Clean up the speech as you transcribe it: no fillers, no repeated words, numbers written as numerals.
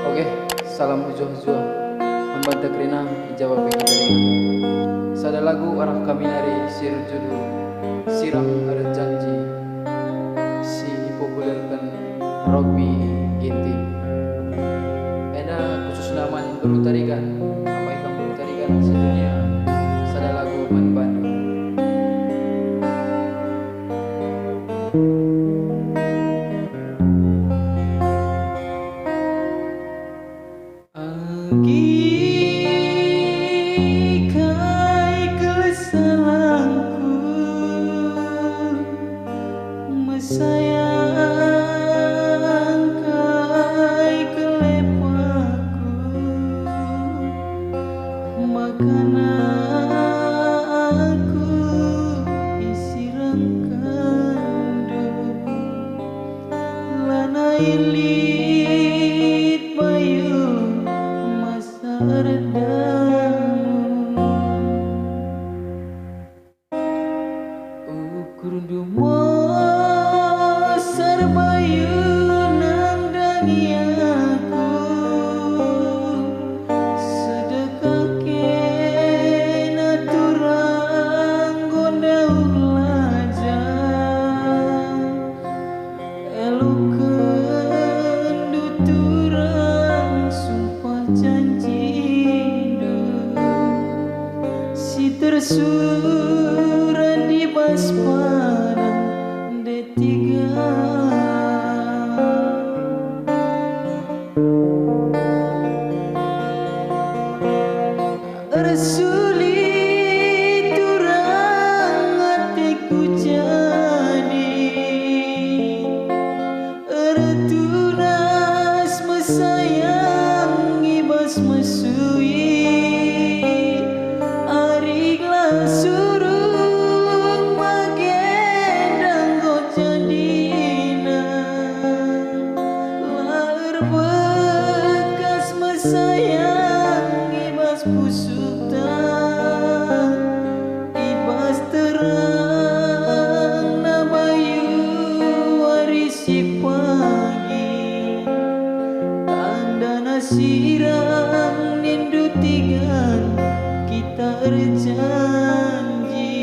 Oke, salam hujung-hujung membantu kerina jawab dari sada lagu arah kami nari sir judul Sirang Ada Janji si dipopulerkan Robby Ginting. Ena khusus naman dulu tarigan apa ikan dulu tarigan sedunia sada lagu man Bandung. Kai kesalahanku mesayang kai kelepaku makanan aku isi rangkan debu lana ilit bayu masa redamu kurundu mosar bayu nandangi aku sedekah kena turang gondau lajang elukeun duturang sumpah janji si tersurat di basmaran D3 sulit turang hatiku jadi tunas mesayangi bas mesui ariglah surung magendang gojadina lahir bekas mesayangi bas pusuktan ibas terang nabayu warisi pagi tanda nasirang nindu tigan kita berjanji